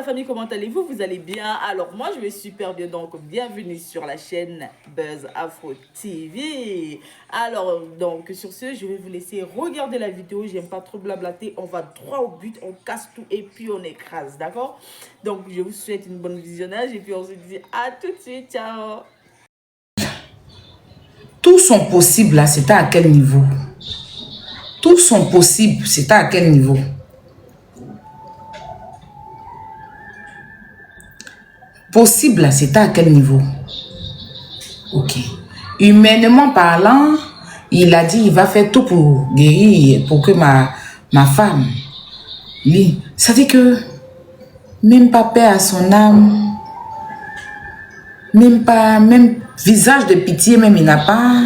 famille, comment allez-vous? Vous allez bien? Alors moi je vais super bien, donc bienvenue sur la chaîne Buzz Afro TV. Alors donc sur ce, je vais vous laisser regarder la vidéo, j'aime pas trop blablater, on va droit au but, on casse tout et puis on écrase, d'accord? Donc je vous souhaite une bonne visionnage et puis on se dit à tout de suite, ciao! Tous sont possibles là, c'est à quel niveau? Tous sont possibles, c'est à quel niveau? Possible là, c'est à quel niveau? Ok. Humainement parlant, il a dit il va faire tout pour guérir, pour que ma femme, lui, ça dit que même pas paix à son âme, même visage de pitié, même il n'a pas.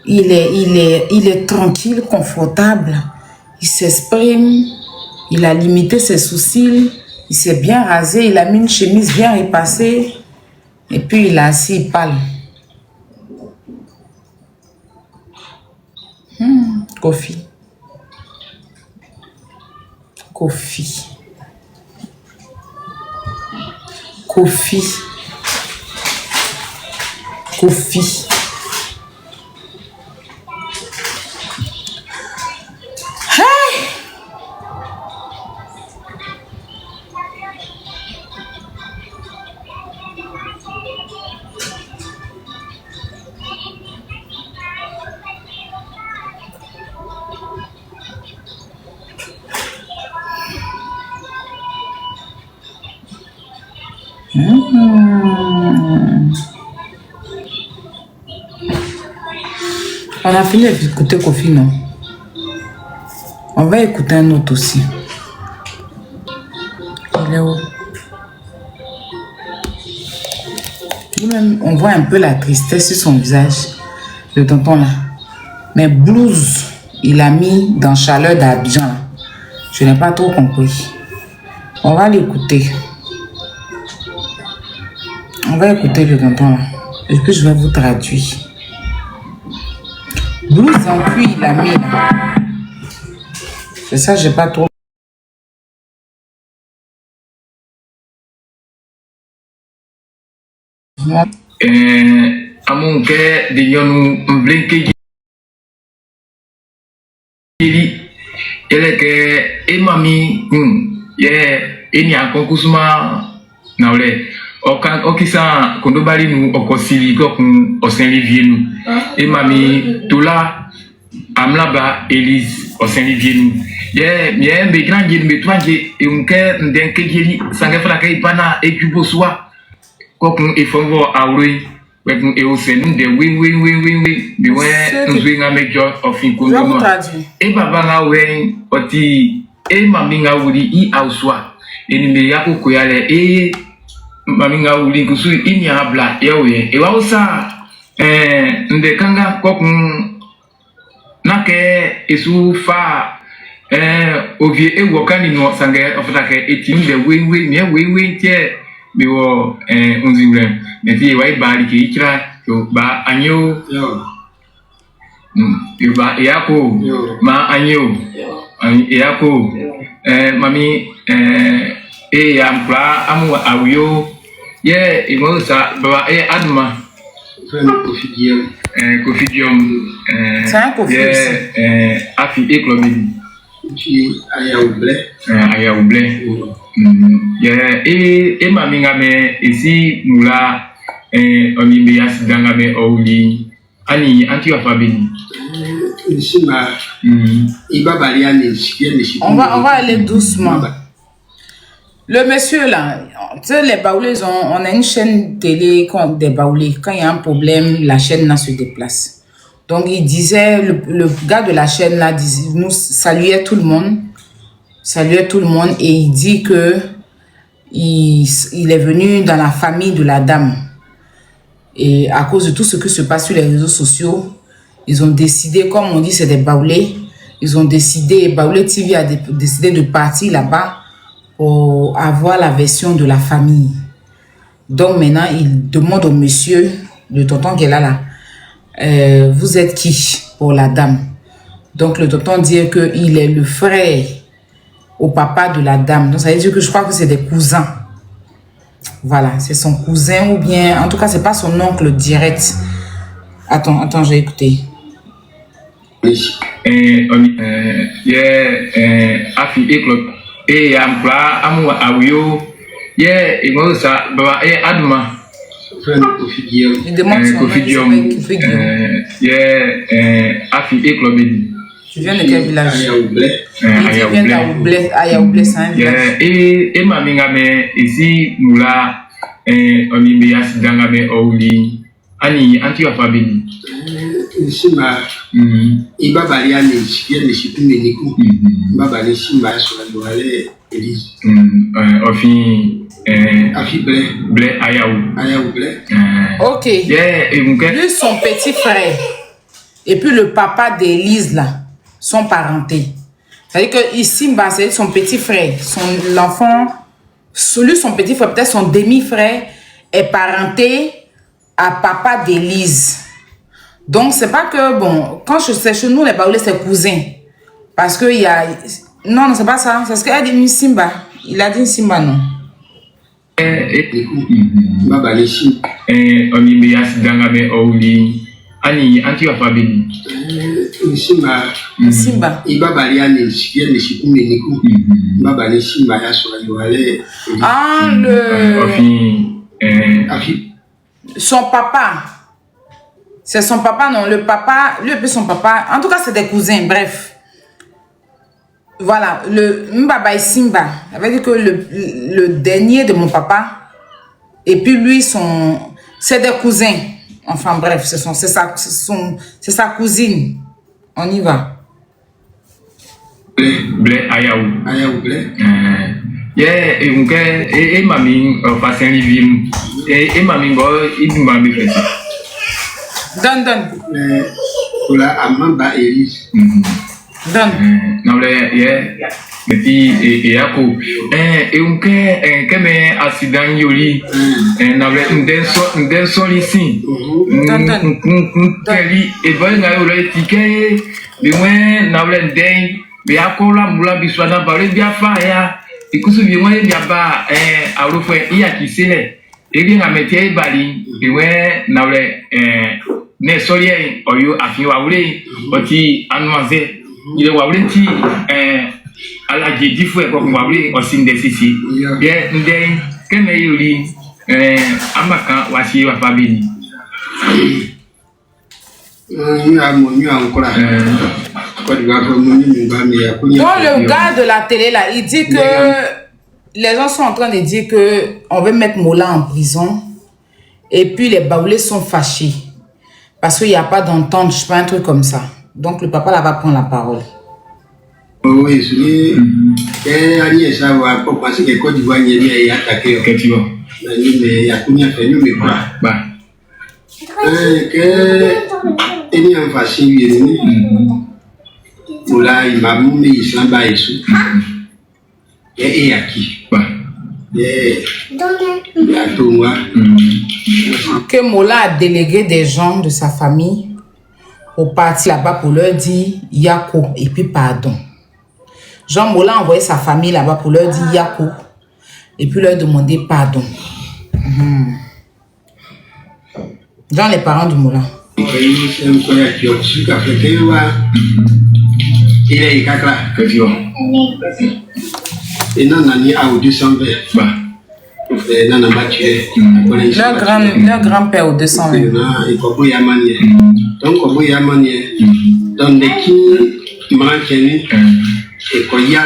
Il est tranquille, confortable. Il s'exprime. Il a limité ses sourcils. Il s'est bien rasé. Il a mis une chemise bien repassée. Et puis il a assis, il parle. Kofi. Kofi. Kofi. Kofi. On a fini d'écouter Kofi, non? On va écouter un autre aussi. Il est où? Lui-même, on voit un peu la tristesse sur son visage, le tonton là. Mais blouse, il a mis dans chaleur d'Abidjan là. Je n'ai pas trop compris. On va l'écouter. On va écouter le tonton là. Et puis je vais vous traduire. Blouse en cuir, il a mis là. C'est ça, j'ai pas trop. Amon ke de yonu mblenke jili ele ke mami ye eni akonkusuma na ole okisa kondobali nu okosili ko kun Saint-Livier nu mami tola amlaba Elise au Saint-Livier nu ye mbe grand jili mbe twanje unke ndenke jili sange fra ke ipana ekuboswa ko kun efongo awri when it was in the win, the way Nzwinga make job of Inkono. Baba when Oti, Maminga Woody, Auswa, in the Yaku Koyale, Maminga Woody, Kusu, in Yabla, Ewe, Ewausa, the Kanga Kokun Nake, Isu Fa, Ovie Ewokan in North Sanga of like 18, the win, yeah. Biwo unziwe neti wai bari ki ikira yo ba anyo yo ba yako ma anyo yako mami ya mpla amu awyo ye imosa baba adma Kofidium c'est un Kofi afi eklobi aya oublé maminga me esi mula onimbe yasidanga me ouli ani anti afabeli on va aller doucement. Le monsieur là, tu sais, les baoulés, on a une chaîne télé des baoulés. Quand il y a un problème, la chaîne là se déplace. Donc il disait, le gars de la chaîne là nous saluait tout le monde. Et il dit que il est venu dans la famille de la dame. Et à cause de tout ce qui se passe sur les réseaux sociaux, ils ont décidé, comme on dit, c'est des baoulés. Ils ont décidé, Baoulé TV a décidé de partir là-bas pour avoir la version de la famille. Donc maintenant, il demande au monsieur, le tonton qui est là, vous êtes qui pour la dame? Donc le tonton dit qu'il est le frère au papa de la dame. Donc ça veut dire que je crois que c'est des cousins. Voilà, c'est son cousin ou bien... En tout cas, c'est pas son oncle direct. Attends, j'ai écouté. Afi Eklop. Et Ampla, Amu Awio. Et moi, ça, Adma. Il demande son nom. Afi Eklop. Tu viens de quel village? Il vient d'Aoublé. Ayaoublé, c'est un village. Et ma mingame, ici, nous là, on y met à Sidangame Ouli. Ani, anti-alphabétique. Simba, il va balayer les chiens, les chiens, les coups. Il va balayer Simba sur la douale, Élise. Afi Blé, Ayaou Blé. Ok. Lui, son petit frère, et puis le papa d'Élise, là, sont parentés. C'est-à-dire que Simba, c'est son petit frère. L'enfant, lui, son petit frère, peut-être son demi-frère, est parenté à papa d'Élise. Donc, c'est pas que, bon, quand je sais chez nous, les Baoulés, c'est cousin. Parce que il y a... Non, c'est pas ça. C'est ce qu'il a dit Simba. Il a dit Simba, non. Simba. Ah, son papa. C'est son papa, non. Le papa, lui et puis son papa. En tout cas, c'est des cousins, bref. Voilà, le Mbaba et Simba. Ça veut dire que le dernier de mon papa, et puis lui, c'est des cousins. Enfin, bref, c'est sa cousine. On y va. Blé, Ayaou Blé. Et mamie, passé un livre. Et mamie, il m'a mis fait. Donne. Voilà, Amamba Élise. Donne. Non, et puis, et Ako. Et on a un accident yoli. On a un sol ici. Donne. Et voilà, on a un ticket. Mais moi, on a un ding. Mais Ako, là, moula, bisouana, parle bien faire. Et que ce bien, moi, il y a pas, à l'offre, il y a qui c'est. Et bien, on a mis bali. Et ouais, on a ne solier oyo afi wawule oti anmaze ile wawule ti ala jeji fu e ko wawule osinde sisi ye ndey keme yuri amaka wasi wa family Donc le gars de la télé là, il dit que les gens sont en train de dire que on veut mettre Mola en prison et puis les Baoulés sont fâchés. Parce qu'il n'y a pas d'entente, je sais pas, un truc comme ça. Donc le papa là va prendre la parole. Oui, c'est Agnès, ça va pas penser que Côte d'Ivoire est attaqué. Que tu vois. Mais il y a combien de fait, mais quoi. Que il y a un facile, là, il m'a mis, il s'en bat et tout. Et à qui? Que Mola a délégué des gens de sa famille au parti là-bas pour leur dire Yako et puis pardon. Jean Mola a envoyé sa famille là-bas pour leur dire Yako et puis leur demander pardon. Dans les parents de Mola. Il est là. Et non, on a au 220. Leur grand-père au 220. Donc, on va y amener. Donc, les qui manquent, et qu'on y a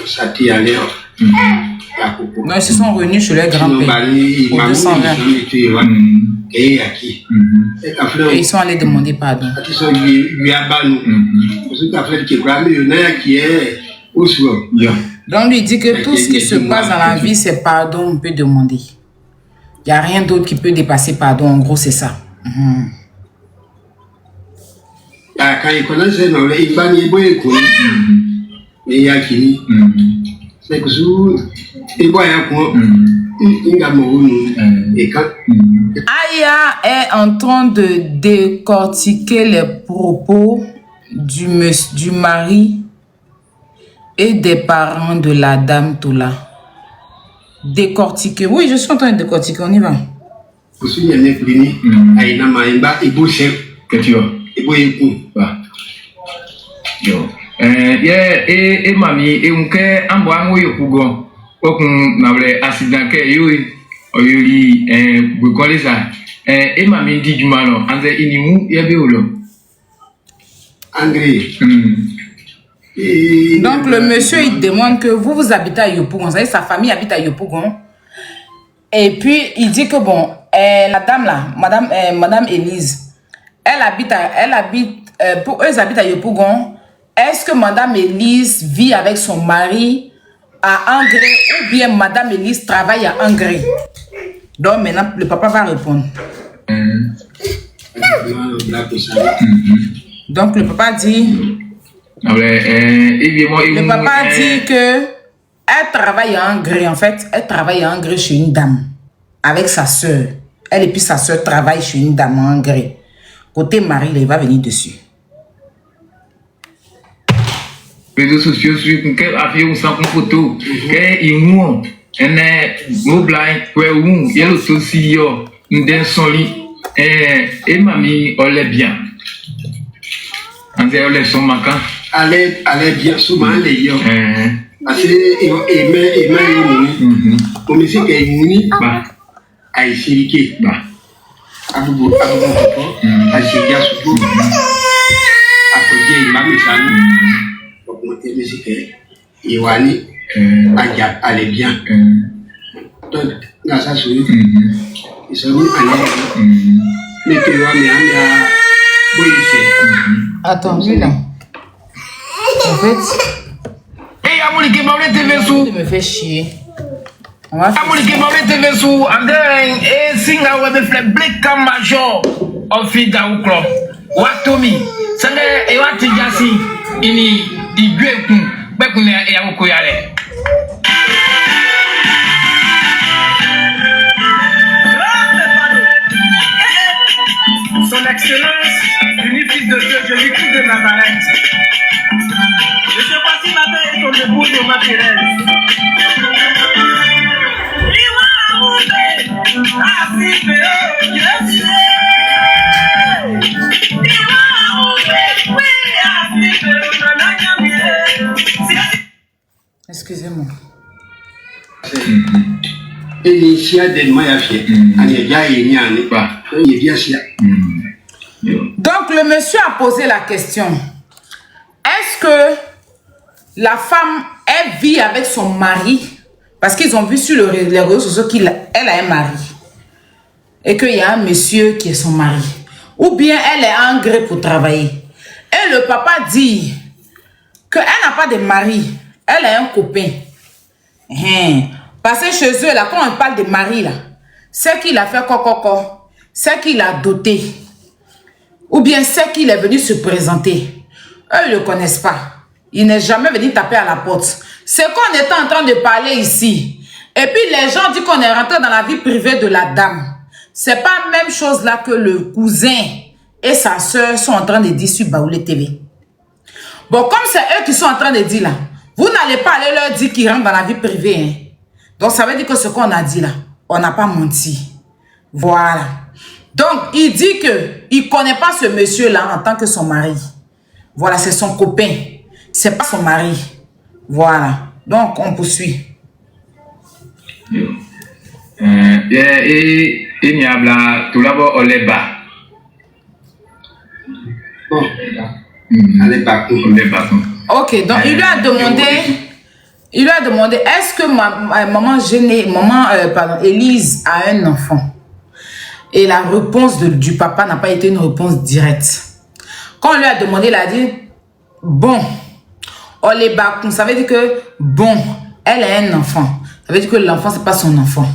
ça t'y a l'air. Non, ils se sont réunis chez leur grand-père au 220. Et à qui? Et ils sont allés demander pardon. Donc lui dit que tout ce qui se passe dans la vie, c'est pardon, on peut demander. Il n'y a rien d'autre qui peut dépasser pardon, en gros c'est ça. Quand il connaît, il va y avoir mais il y a qui c'est que il va y avoir Aya est en train de décortiquer les propos du mari et des parents de la dame Toula. Décortiquer. Oui, je suis en train de décortiquer, on y va. Aussi, il y a une clinique, il y a un beau chef. Que tu as? Et beau époux. Yo. Et mamie, et on fait un bon moyen pour gon. Pour qu'on ait un accident que et mamie dit du mal, en fait, il y a André. Donc le monsieur il demande que vous habitez à Yopougon, vous savez sa famille habite à Yopougon. Et puis il dit que bon, la dame là, madame Élise, elle habite pour eux ils habitent à Yopougon. Est-ce que madame Élise vit avec son mari à Angré ou bien madame Élise travaille à Angré? Donc maintenant le papa va répondre. Donc le papa dit. Le papa dit que elle travaille à Angré, en fait, elle travaille à Angré chez une dame avec sa soeur. Elle et puis sa soeur travaillent chez une dame à Angré. Côté mari, il va venir dessus. Les réseaux sociaux, quel avion sans photo, quel imou, un mobile, il y a le souci, un soli, et mamie, on l'est bien. On est son macan. Allez bien souvent les yeux. Parce que il m'a dit que il m'a a essayé à vous à essayer à surtout à côté il m'a mis ça pour monter mais c'est que il va aller bien. Donc dans ça souris ils sont mis à l'air mais que là mais attends, lui là. En fait, il me fait chier. On va faire Son Excellence, l'unique fils de Dieu, je lui coupe de Nazareth. Je sais pas si ma mère est ton épouse ou ma Thérèse. Excusez-moi. Et si a des moyens à faire, il y a des pas. Donc le monsieur a posé la question. Est-ce que la femme, elle vit avec son mari? Parce qu'ils ont vu sur les réseaux sociaux qu'elle a un mari. Et qu'il y a un monsieur qui est son mari. Ou bien elle est en gré pour travailler. Et le papa dit qu'elle n'a pas de mari. Elle a un copain. Parce que chez eux, là, quand on parle de mari, là, c'est qu'il a fait coco, c'est qu'il a doté. Ou bien c'est qu'il est venu se présenter. Eux, ils ne le connaissent pas. Il n'est jamais venu taper à la porte. C'est qu'on était en train de parler ici. Et puis les gens disent qu'on est rentré dans la vie privée de la dame. C'est pas la même chose là que le cousin et sa soeur sont en train de dire sur Baoulé TV. Bon, comme c'est eux qui sont en train de dire là, vous n'allez pas aller leur dire qu'ils rentrent dans la vie privée. Hein. Donc ça veut dire que ce qu'on a dit là, on n'a pas menti. Voilà. Donc il dit qu'il ne connaît pas ce monsieur là en tant que son mari. Voilà, c'est son copain. C'est pas son mari. Voilà. Donc on poursuit. Et il y a là, tout d'abord, on les bat. Bon, allez pas. Ok, donc il lui a demandé, est-ce que maman Élise a un enfant? Et la réponse du papa n'a pas été une réponse directe. Quand on lui a demandé, il a dit, bon, on les bat. Ça veut dire que, bon, elle a un enfant. Ça veut dire que l'enfant, c'est pas son enfant.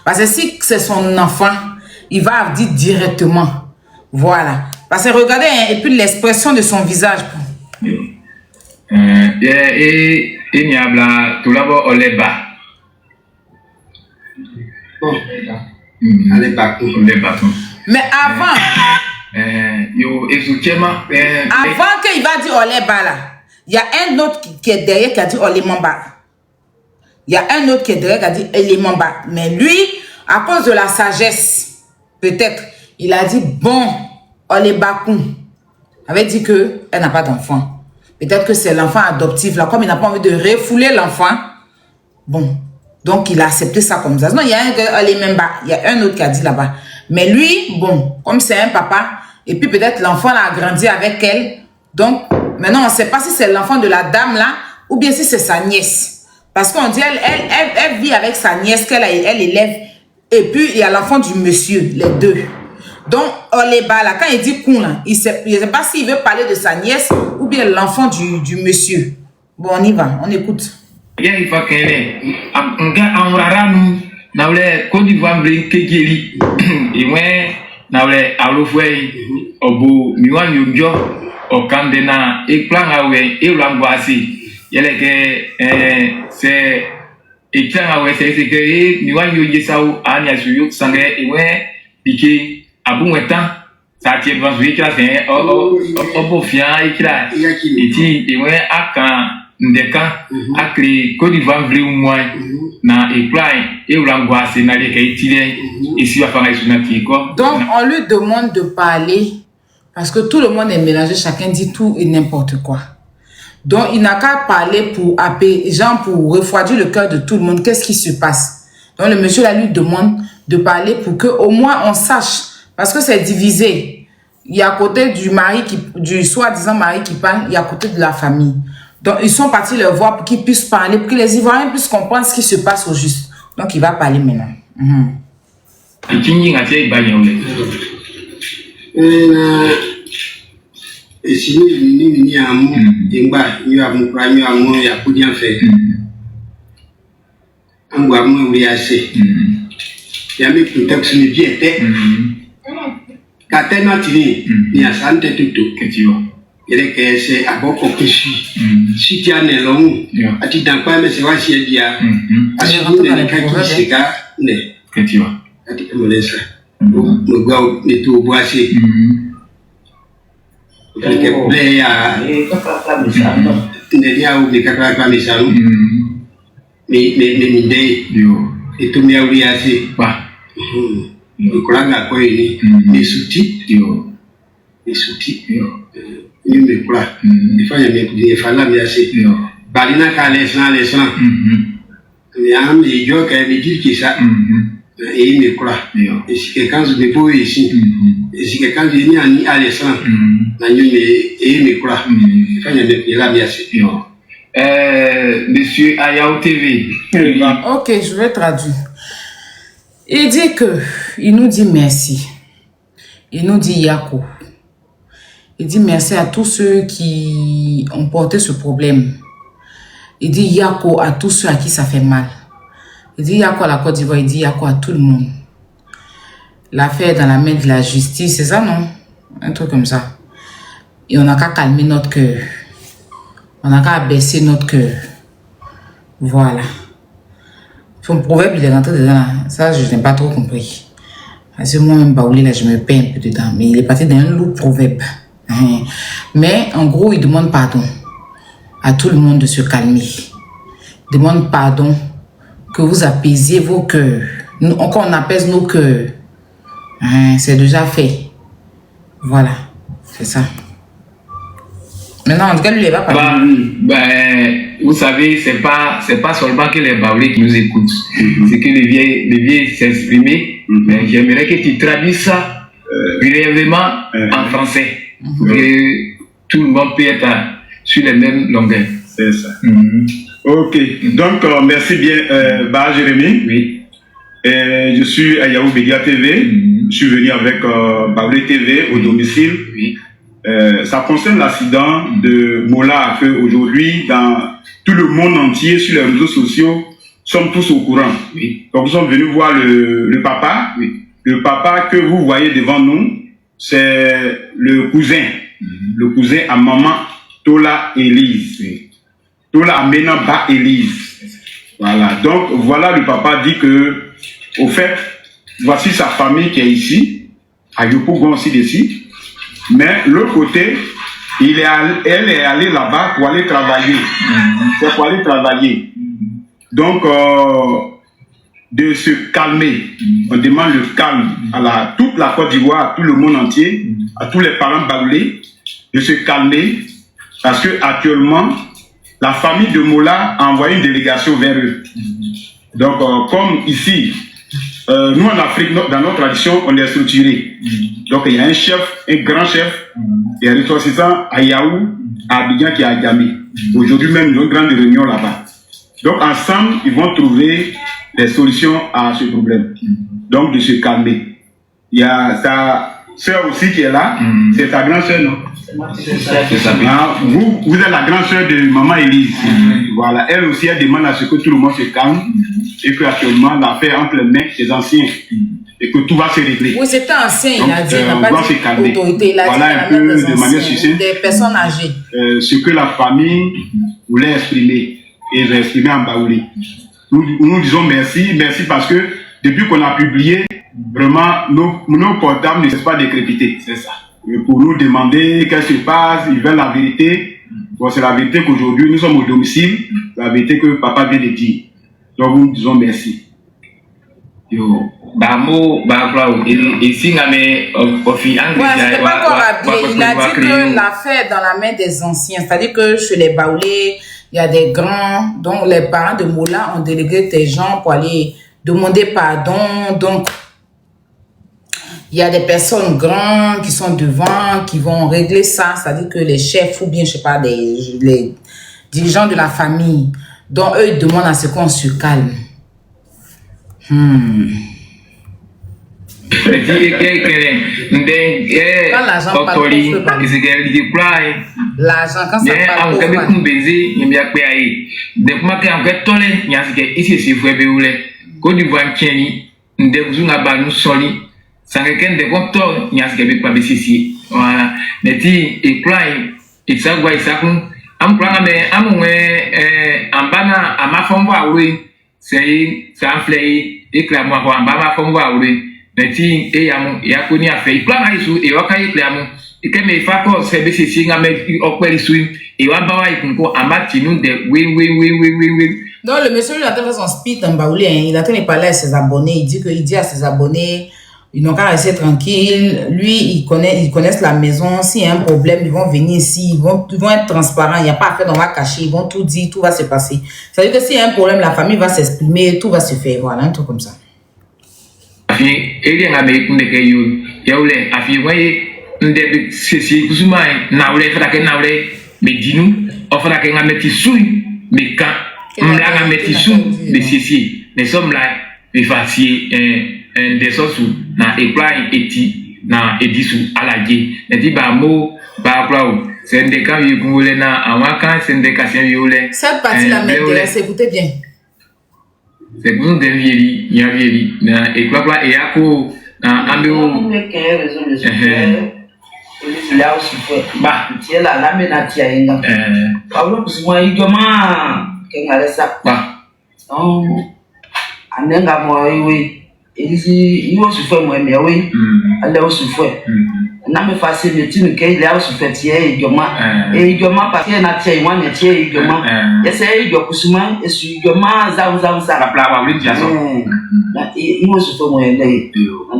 Parce que si c'est son enfant, il va dire directement. Voilà. Parce que regardez, hein, et puis l'expression de son visage. Et il y a là, tout d'abord, on les bat. Bon, allez pas. Mais avant, avant qu'il va dire on les bat là, Il y a un autre qui est derrière qui a dit Olimamba. Il y a un autre qui est derrière qui a dit Olimamba. Mais lui, à cause de la sagesse, peut-être, il a dit bon, Olibakou. Avait dit qu'elle n'a pas d'enfant. Peut-être que c'est l'enfant adoptif. Là, comme il n'a pas envie de refouler l'enfant, bon, donc il a accepté ça comme ça. Non, il y a un autre qui a dit là-bas. Mais lui, bon, comme c'est un papa, et puis peut-être l'enfant a grandi avec elle. Donc, maintenant, on ne sait pas si c'est l'enfant de la dame là, ou bien si c'est sa nièce. Parce qu'on dit, elle vit avec sa nièce qu'elle élève. Et puis, il y a l'enfant du monsieur, les deux. Donc, Oleba là, quand il dit Koun là, il ne sait pas s'il veut parler de sa nièce ou bien l'enfant du monsieur. Bon, on y va, on écoute. Il faut qu'elle ait un rara nous, dans les Côte d'Ivoire, Kegeli, et moi, dans les Alofoué, au bout, Miwan Yonjo, au Kandena, et plan à ouais, et l'angoissé. Il y a que c'est. Et quand c'est que Miwan Yonjo, Anya Suyo, Sangé, et moi, piqué. Abou étant ça tient devant lui qui a fait un beau fiant et qui a été et ouais à quand des camps à créer Côte d'Ivoire bleu ou moins na et plein et où l'angoisse n'a les qualités et si va faire un quoi. Donc on lui demande de parler parce que tout le monde est mélangé, chacun dit tout et n'importe quoi. Donc il n'a qu'à parler pour appeler genre pour refroidir le cœur de tout le monde. Qu'est-ce qui se passe? Donc le monsieur là lui demande de parler pour que au moins on sache. Parce que c'est divisé. Il y a à côté du soi-disant mari qui parle, il y a à côté de la famille. Donc, ils sont partis le voir pour qu'ils puissent parler, pour que les Ivoiriens puissent comprendre ce qui se passe au juste. Donc, il va parler maintenant. Et si nous avons Katena tini ni asante tutu ketiwa ile kese aboko kishi sitia nelong ati dankwa me se wasi dia asibu ne kaki sika ne ketiwa ati molesa mugwa netu boase ke playa ne dia u de kaka misanu me ndei yo itu mia uliasi ba Nikolanga kwa ini mesuti yo ni mekula ifanya mekula miasi balina ka lesna ni am ni jo ka ni dirkisa et mekula et si quelqu'un se dépose ici et si quelqu'un vient ni à lesna na ni et mekula ifanya mekula miasi yo monsieur Ayao TV. OK, je vais traduire. Il dit il nous dit merci. Il nous dit Yako. Il dit merci à tous ceux qui ont porté ce problème. Il dit Yako à tous ceux à qui ça fait mal. Il dit Yako à la Côte d'Ivoire. Il dit Yako à tout le monde. L'affaire est dans la main de la justice, c'est ça, non? Un truc comme ça. Et on n'a qu'à calmer notre cœur. On n'a qu'à abaisser notre cœur. Voilà. Son proverbe, il est rentré dedans là. Ça, je n'ai pas trop compris. Parce que moi-même, Baoulé, là, je me perds un peu dedans. Mais il est parti dans un lourd proverbe. Mais en gros, il demande pardon à tout le monde de se calmer. Il demande pardon que vous apaisiez vos cœurs. Quand on apaise nos cœurs, c'est déjà fait. Voilà, c'est ça. Maintenant, en tout cas, lui, il va parler. Vous savez, c'est pas seulement que les Baoulés qui nous écoutent. C'est que les vieilles s'exprimer. Mais j'aimerais que tu traduises ça brièvement en français. Pour que tout le monde puisse être sur les mêmes longueurs. C'est ça. Ok. Donc, merci bien, Jérémy. Oui. Je suis à Yahoo Media TV. Je suis venu avec Baoulé TV au domicile. Oui. Ça concerne l'accident de Mola que aujourd'hui dans tout le monde entier sur les réseaux sociaux sommes tous au courant. Oui. Donc nous sommes venus voir le papa. Oui. Le papa que vous voyez devant nous, c'est le cousin. Le cousin à maman Tola Elise. Oui. Tola Amena Ba Elise. Voilà. Donc voilà, le papa dit que au fait, voici sa famille qui est ici, à Yopougon aussi d'ici. Mais l'autre côté, Elle est allée là-bas pour aller travailler. C'est pour aller travailler. Donc, de se calmer. On demande le calme à toute la Côte d'Ivoire, à tout le monde entier, à tous les parents baoulés, de se calmer parce que actuellement, la famille de Mola a envoyé une délégation vers eux. Donc, comme ici, nous en Afrique, dans notre tradition, on est structuré. Donc, il y a un chef, un grand chef, il y a un ressortissant à Yaou, à Abidjan qui est à Gamé. Aujourd'hui même, ils ont une grande réunion là-bas. Donc, ensemble, ils vont trouver des solutions à ce problème. Donc, de se calmer. Il y a sa soeur aussi qui est là. C'est ta grande soeur, non? Vous êtes la grande soeur de maman Élise. Voilà. Elle aussi, elle demande à ce que tout le monde se calme et qu'actuellement, l'affaire entre les mains des anciens et que tout va se régler. Oui, c'était ancien, il a dit. On doit se calmer. Voilà un peu de manière succincte des personnes âgées. Ce que la famille voulait exprimer. Et j'ai exprimé en baoulé. Nous disons merci parce que depuis qu'on a publié, vraiment, nos portables ne cessent pas de crépiter. C'est ça. Et pour nous demander qu'est-ce qui se passe, ils veulent la vérité. Bon, c'est la vérité qu'aujourd'hui, nous sommes au domicile, la vérité que papa vient de dire. Donc, nous disons merci. Yo, Bamo, Babra, et si on a mis au fil anglais, c'était pas encore habillé. Il a dit que l'affaire est dans la main des anciens. C'est-à-dire que chez les baoulés, il y a des grands, donc les parents de Mola ont délégué des gens pour aller demander pardon. Donc, il y a des personnes grandes qui sont devant, qui vont régler ça. C'est-à-dire que les chefs ou bien, je sais pas, les dirigeants de la famille. Donc, eux, ils demandent à ce qu'on se calme. L'argent, quand ça parle Neti e yamu yakuni afe iplan aisu e waka iklamu ikeme ifako sebe sisi ngame okperi sui e wabawa ikunko amati nu de we. Non, le monsieur, il a fait son speech en baoulé, hein. Il a train de parler à ses abonnés, il dit à ses abonnés, ils n'ont qu'à rester tranquilles. Lui, ils connaissent la maison. S'il y a un problème, ils vont venir ici, ils vont être transparents. Il n'y a pas à faire, on va cacher, ils vont tout dire, tout va se passer. Ça veut dire que s'il y a un problème, la famille va s'exprimer, tout va se faire. Voilà, un truc comme ça. Nous sommes là, des sortes na eplan eti na edisu alaje neti ba mo ba plao syndicat yekungole na awaka syndicat yole cette partie là m'intéresse, écoutez bien. C'est pour nous devier yavie na eklapla e yako na ambeo là aussi bah tiens là la menatia inga Paulo kusuma igoma kengale sa ba anenga mo iwe Elisi, il va se faire moi, mais oui, elle va se faire. Na me fasse le tine que il a se fait tirer et également parce qu'il a tiré moi ne tiré également. Essaye de kusuma et sur également za la plava oui dia so. Il va se faire moi là.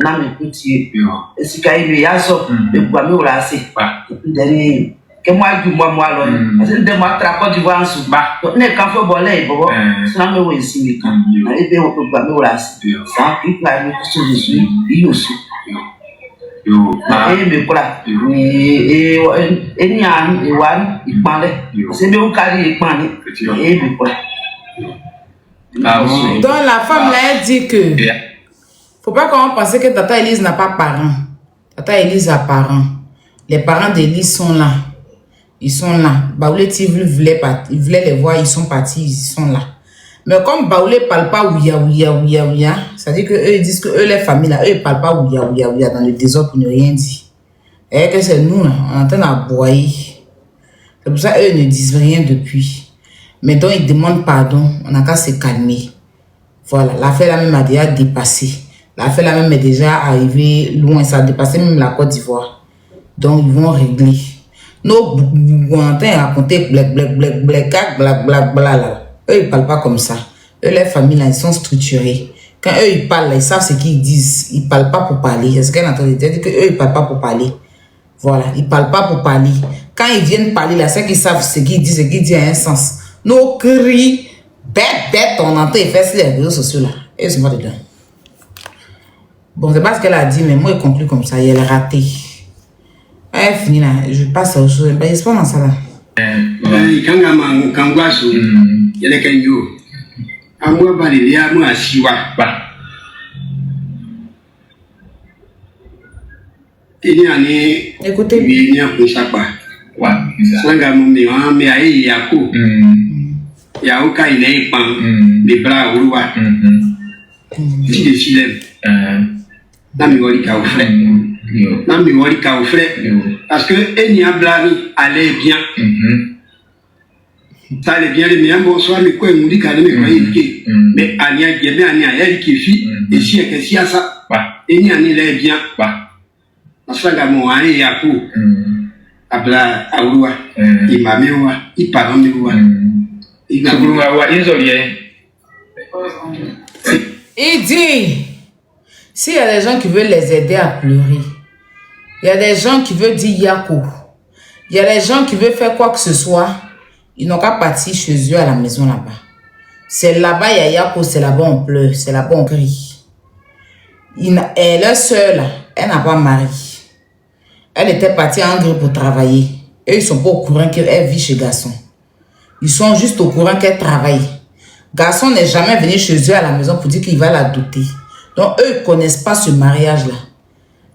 Na me petit. Et si quand il y a ça, le bois me relaxer. Dernier que moi du moi là parce que de moi trapo du voir sous bas ne quand faut voler bobo ça me oui si mais et bien on peut pas me relaxer ça il va me sur dessus il aussi yo mais voilà et ni an et wan il parle c'est bien au carré il parle et mais voilà donc la femme là elle dit que faut pas qu'on pense que Tata Elise n'a pas parents. Tata Elise a parents. Les parents d'Elise sont là. Ils sont là. Baoulé TV voulait les voir, ils sont partis, ils sont là. Mais comme Baoulé parle pas ouya, ça dit que eux ils disent que eux les familles là, eux ils parlent pas ouya dans le désordre pour ne rien dire. Et que c'est nous là, on est en train d'aboyer. C'est pour ça eux ne disent rien depuis. Mais donc ils demandent pardon, on a qu'à se calmer. Voilà, l'affaire là même a déjà dépassé. L'affaire là même est déjà arrivée loin, ça a dépassé même la Côte d'Ivoire. Donc ils vont régler. Nos Guantins racontaient black, là. Eux, ils parlent pas comme ça. Eux, les familles, là, ils sont structurés. Quand eux, ils parlent, là, ils savent ce qu'ils disent. Ils parlent pas pour parler. Est-ce qu'elle entend dire que eux, ils parlent pas pour parler? Voilà, ils parlent pas pour parler. Quand ils viennent parler, là, c'est qu'ils savent ce qu'ils disent a un sens. Nos cris, bête, on entend, ils font sur les réseaux sociaux, là. Et ils sont pas dedans. Bon, c'est pas ce qu'elle a dit, mais moi, elle conclut comme ça. Elle est ratée. Elle finit là. Je passe à autre chose. Ben, c'est pas dans ça, là. Quand il y a des kangourous. À moi, il y a moi, Siwa. Il y a des. Écoutez, il y a pour ça, quoi. Sanga mumbi, mais aïe, Yako. Yaoka, il est pan, les bras au roi. Si des filets. Nami parce que Enya Blami allait bien. Ça allait bien, mais bonsoir, mais quoi, il nous dit qu'elle est mais Anya, il y a Anya, elle qui fit, et si elle est ça, Enya allait bien. Parce que la mon année, il y a pour Abla Aoua, il m'a mis, il parle de moi. Il dit, s'il y a des gens qui veulent les aider à pleurer, il y a des gens qui veulent dire Yako, il y a des gens qui veulent faire quoi que ce soit, ils n'ont qu'à partir chez eux à la maison là-bas. C'est là-bas, il y a Yako, c'est là-bas on pleure, c'est là-bas on crie. Elle est seule, elle n'a pas mari. Elle était partie en Hongrie pour travailler. Eux, ils ne sont pas au courant qu'elle vit chez Garçon. Ils sont juste au courant qu'elle travaille. Garçon n'est jamais venu chez eux à la maison pour dire qu'il va la doter. Donc, eux ne connaissent pas ce mariage-là.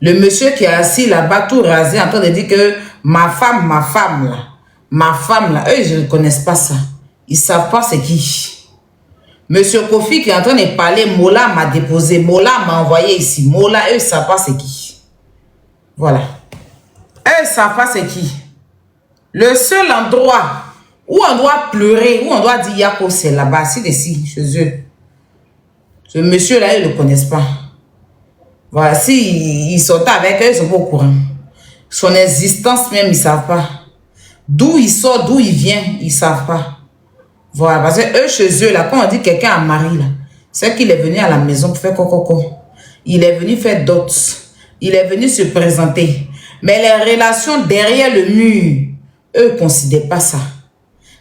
Le monsieur qui est assis là-bas, tout rasé, en train de dire que ma femme là, eux, ils ne connaissent pas ça. Ils ne savent pas c'est qui. Monsieur Kofi qui est en train de parler, Mola m'a déposé, Mola m'a envoyé ici. Mola, eux, ils ne savent pas c'est qui. Voilà. Eux, ils ne savent pas c'est qui. Le seul endroit où on doit pleurer, où on doit dire Yako, c'est là-bas, ici, chez eux. Ce monsieur-là, ils ne le connaissent pas. Voilà, si ils sont avec eux, ils ne sont pas au courant. Son existence même, ils ne savent pas. D'où il sort, d'où il vient, ils ne savent pas. Voilà, parce que eux, chez eux, là, quand on dit quelqu'un a mari, là, c'est qu'il est venu à la maison pour faire coco. Il est venu faire dot. Il est venu se présenter. Mais les relations derrière le mur, eux ne considèrent pas ça.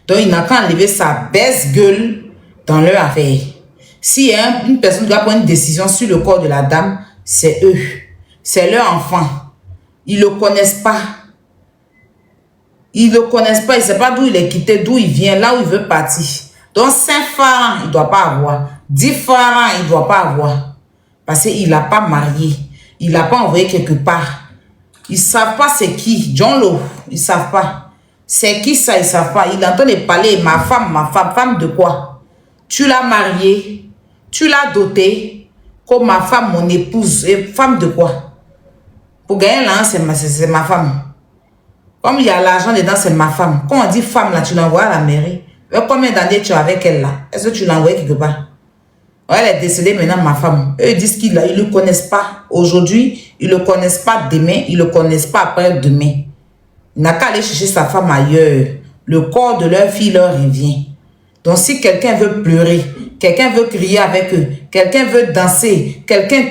Donc, il n'a qu'à enlever sa baisse gueule dans leur affaire. Si une personne doit prendre une décision sur le corps de la dame, c'est eux. C'est leur enfant. Ils ne le connaissent pas. Ils ne le connaissent pas. Ils ne savent pas d'où il est quitté, d'où il vient, là où il veut partir. Donc, 5 francs, il ne doit pas avoir. 10 francs, il ne doit pas avoir. Parce qu'il n'a pas marié. Il n'a pas envoyé quelque part. Ils ne savent pas c'est qui. John Lo, ils ne savent pas. C'est qui ça, ils ne savent pas. Il entend parler, ma femme de quoi? Tu l'as mariée, tu l'as dotée, comme ma femme, mon épouse. Et femme de quoi? Pour gagner l'argent, c'est ma femme. Comme il y a l'argent dedans, c'est ma femme. Quand on dit femme, là, tu l'envoies à la mairie. Combien d'années tu es avec elle, là? Est-ce que tu l'envoies quelque part? Elle est décédée maintenant, ma femme. Eux disent qu'ils ne le connaissent pas aujourd'hui, ils ne le connaissent pas demain, ils ne le connaissent pas après-demain. Il n'a qu'à aller chercher sa femme ailleurs. Le corps de leur fille leur revient. Donc si quelqu'un veut pleurer, quelqu'un veut crier avec eux, quelqu'un veut danser,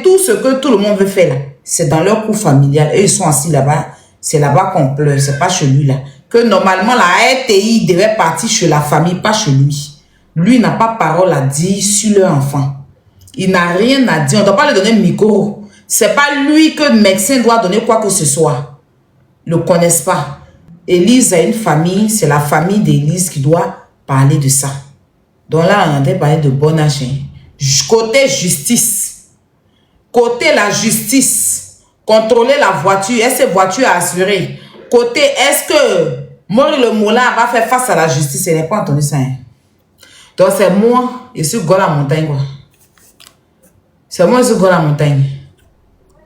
tout ce que tout le monde veut faire là, c'est dans leur cour familial. Eux, ils sont assis là-bas. C'est là-bas qu'on pleure, c'est pas chez lui là. Que normalement la RTI devait partir chez la famille, pas chez lui. Lui n'a pas parole à dire sur leur enfant. Il n'a rien à dire. On ne doit pas lui donner le micro. C'est pas lui que le médecin doit donner quoi que ce soit. Ils ne le connaissent pas. Élise a une famille, c'est la famille d'Élise qui doit parler de ça. Donc là, on entend parler de bon âge. Côté justice. Côté la justice. Contrôler la voiture. Est-ce que la voiture est assurée? Côté, est-ce que Mori le Moulin va faire face à la justice? Elle n'est pas entendu ça. Hein? Donc c'est moi, je suis Gola Montagne. Quoi. C'est moi, je suis Gola Montagne.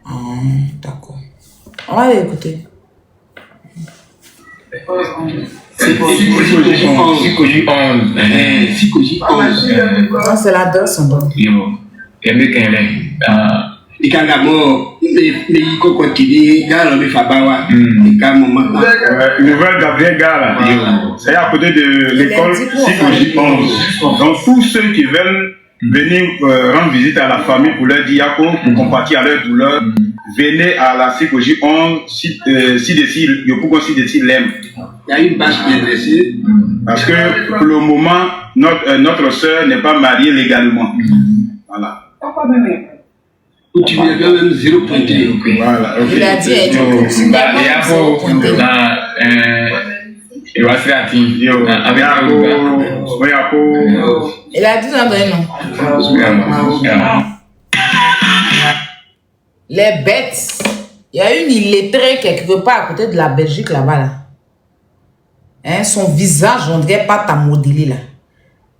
Ah, d'accord. On va aller écouter. Psychologie 11. C'est la dose, son don. Yo, quelqu'un est là. Il y a des continue, Gala, mais Fabawa, il y a un moment. Nouvelle Gabriel Gala, c'est à côté de l'école psychologie 11. Donc, tous ceux qui veulent venir rendre visite à la famille pour leur dire pour compatir à leur douleur, venez à la psychologie 11, si l'aime. Il y a une bâche bien dressée. Parce que pour le moment, notre soeur n'est pas mariée légalement. Voilà. Où tu viens quand même 0 pointé. Voilà. Il a dit, il a dit non. Les bêtes. Il y a une illettrée quelque part à côté de la Belgique là-bas. Là. Hein, son visage, on dirait pas ta modélée là.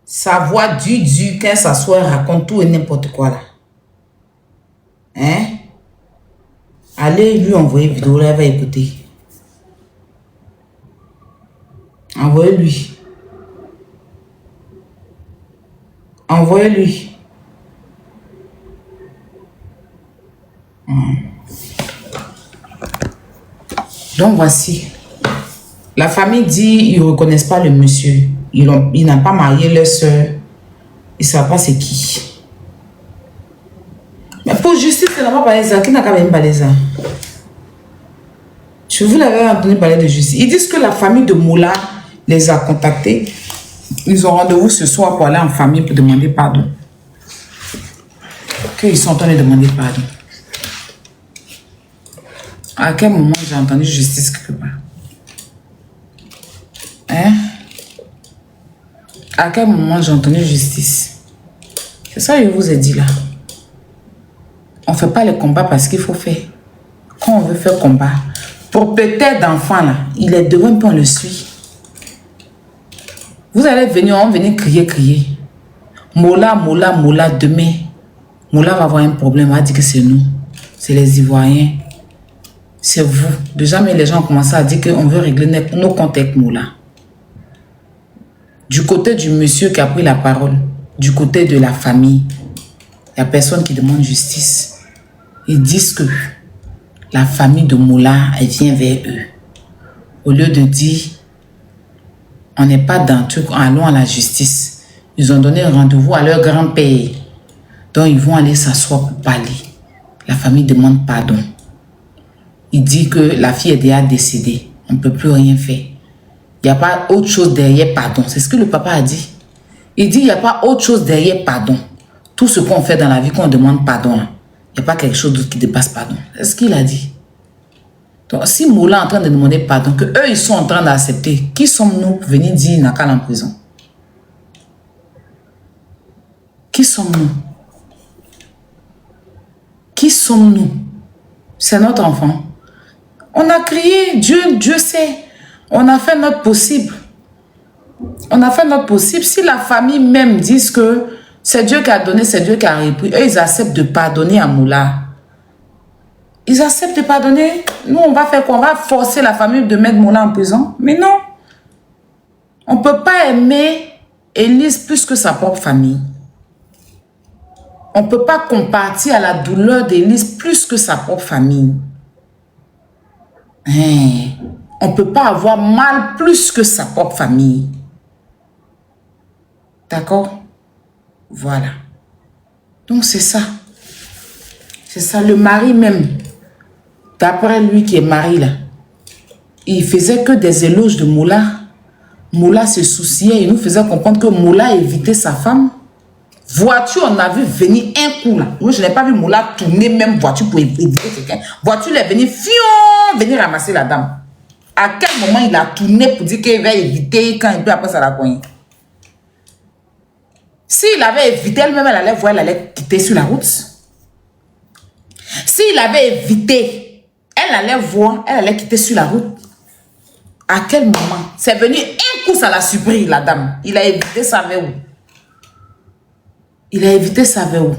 Sa voix du quand s'assoit, raconte tout et n'importe quoi là. Hein? Allez lui envoyer une vidéo là, elle va écouter. Envoyez-lui. Envoyez-lui. Donc voici. La famille dit ils ne reconnaissent pas le monsieur. Ils n'ont pas marié leur soeur. Ils ne savent pas c'est qui. Mais pour justice, c'est normal parler ça. Qui n'a qu'à même parler ça? Je vous l'avais entendu parler de justice. Ils disent que la famille de Moula les a contactés. Ils ont rendez-vous ce soir pour aller en famille pour demander pardon. Qu'ils sont en train de demander pardon. À quel moment j'ai entendu justice quelque part? Hein? À quel moment j'ai entendu justice? C'est ça que je vous ai dit là. On ne fait pas les combats parce qu'il faut faire. Quand on veut faire combat, propriétaire d'enfant là, il est devant puis on le suit. Vous allez venir, on va venir crier. Moula, demain. Moula va avoir un problème, va dire que c'est nous. C'est les Ivoiriens. C'est vous. Déjà, mais les gens ont commencé à dire qu'on veut régler nos comptes avec Moula. Du côté du monsieur qui a pris la parole, du côté de la famille, il n'y a personne qui demande justice. Ils disent que la famille de Moula, elle vient vers eux. Au lieu de dire, on n'est pas dans le truc, allons à la justice. Ils ont donné rendez-vous à leur grand-père. Donc, ils vont aller s'asseoir pour parler. La famille demande pardon. Il dit que la fille est déjà décédée. On ne peut plus rien faire. Il n'y a pas autre chose derrière pardon. C'est ce que le papa a dit. Il dit, il n'y a pas autre chose derrière pardon. Tout ce qu'on fait dans la vie, qu'on demande pardon, il n'y a pas quelque chose d'autre qui dépasse pardon. C'est ce qu'il a dit. Donc, si Moula est en train de demander pardon, que eux ils sont en train d'accepter, qui sommes-nous pour venir dire Nakal en prison? Qui sommes-nous? Qui sommes-nous? C'est notre enfant. On a crié, Dieu sait. On a fait notre possible. On a fait notre possible. Si la famille même dit que c'est Dieu qui a donné, c'est Dieu qui a repris, eux, ils acceptent de pardonner à Moula. Ils acceptent de pardonner. Nous, on va faire quoi? On va forcer la famille de mettre Moula en prison? Mais non. On ne peut pas aimer Élise plus que sa propre famille. On ne peut pas compatir à la douleur d'Élise plus que sa propre famille. On ne peut pas avoir mal plus que sa propre famille. D'accord? Voilà. Donc c'est ça. C'est ça. Le mari même, d'après lui qui est mari là, il faisait que des éloges de Moula. Moula se souciait. Il nous faisait comprendre que Moula évitait sa femme. Voiture, on a vu venir un coup là. Moi, je n'ai pas vu Moula tourner même voiture pour éviter quelqu'un. Voiture, il est venu, venir ramasser la dame. À quel moment il a tourné pour dire qu'il va éviter quand il peut après ça la cogne? S'il avait évité, elle-même, elle allait voir, elle allait quitter sur la route. S'il avait évité, elle allait voir, elle allait quitter sur la route. À quel moment? C'est venu un coup, ça l'a surpris, la dame. Il a évité, ça avait où? Il a évité, ça avait où?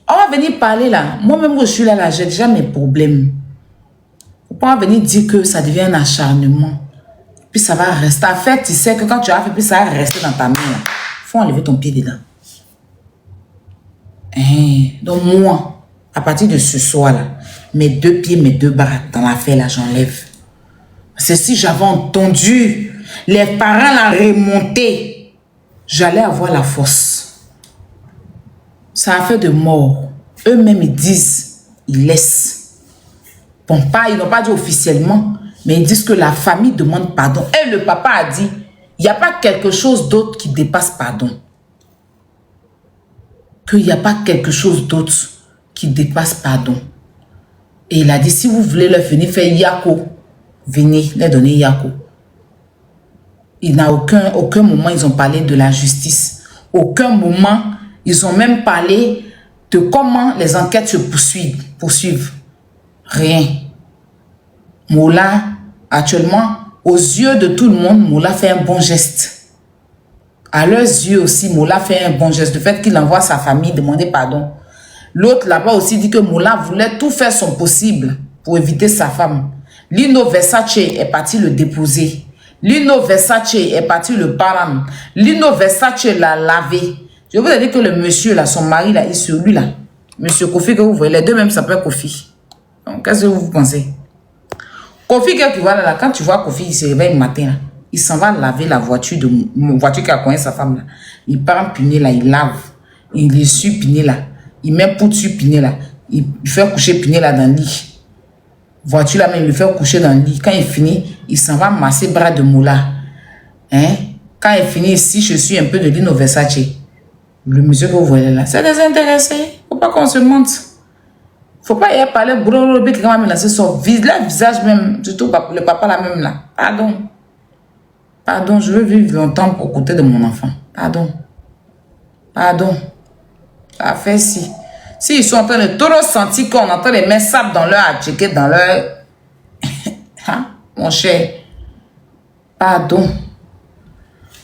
On va venir parler là. Moi-même, où je suis là, j'ai déjà mes problèmes. On va venir dire que ça devient un acharnement. Puis ça va rester. En fait, tu sais que quand tu as fait, puis ça va rester dans ta main. Il faut enlever ton pied dedans. Donc moi, À partir de ce soir-là, mes 2 pieds, mes 2 bras dans l'affaire, là, j'enlève. C'est si j'avais entendu les parents la remonter, j'allais avoir la force. Ça a fait de mort. Eux-mêmes, ils disent, ils laissent. Bon, pas, ils n'ont pas dit officiellement, mais ils disent que la famille demande pardon. Et le papa a dit, il n'y a pas quelque chose d'autre qui dépasse pardon. Qu'il n'y a pas quelque chose d'autre qui dépasse pardon. Et il a dit, si vous voulez leur venir faire Yako, venez leur donner Yako. Il n'a aucun moment, ils ont parlé de la justice. Aucun moment, ils ont même parlé de comment les enquêtes se poursuivent. Rien. Moula, actuellement, aux yeux de tout le monde, Moula fait un bon geste. À leurs yeux aussi, Moula fait un bon geste. Le fait qu'il envoie sa famille demander pardon. L'autre là-bas aussi dit que Moula voulait tout faire son possible pour éviter sa femme. Lino Versace est parti le déposer. Lino Versace est parti le param. Lino Versace l'a lavé. Je vous ai dit que le monsieur là, son mari là, il sur lui là. Monsieur Kofi que vous voyez, les deux même s'appellent Kofi. Donc, qu'est-ce que vous pensez? Kofi, quand tu vois là, quand tu vois Kofi, il se réveille le matin là. Il s'en va laver la voiture qui a cogné sa femme là. Il prend un piné là, il lave. Il essuie piné là. Il met poudre sur piné là. Il fait coucher piné là dans le lit. Voiture là même, il le fait coucher dans le lit. Quand il finit, il s'en va masser bras de Moula. Hein? Quand il finit ici, je suis un peu de Lino Versace. Le monsieur que vous voyez là, c'est désintéressé. Faut pas qu'on se monte. Faut pas y parler brrr, qui quand même lancé son visage même, surtout le papa là même là. Pardon. Pardon, je veux vivre longtemps pour côté de mon enfant. Pardon. Pardon. Ça fait si. Si ils sont en train de trop sentir qu'on entend les mains sapes dans leur attiquette, dans leur... hein? Mon cher. Pardon.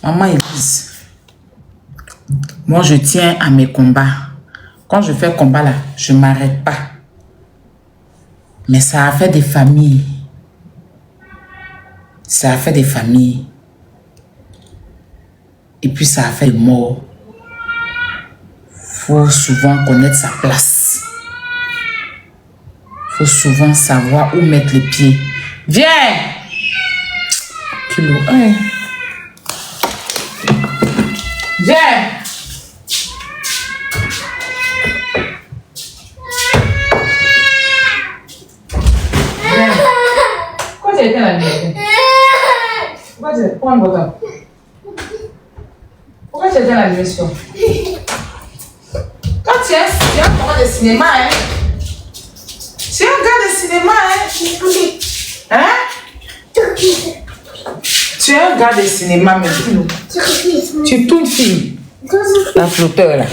Maman Elise. Moi, je tiens à mes combats. Quand je fais combat là, je ne m'arrête pas. Mais ça a fait des familles. Ça a fait des familles. Et puis ça a fait des morts. Faut souvent connaître sa place. Faut souvent savoir où mettre les pieds. Viens! Kilo 1. Viens! Pourquoi tu as été à la nuit? Pourquoi tu as été à la nuit? Pourquoi tu as été à la nuit? Quand tu es un gars de cinéma, hein? Tu es un gars de cinéma, hein? Hein? Tu es un gars de cinéma, mais tu es toute fille. La flotteur, là.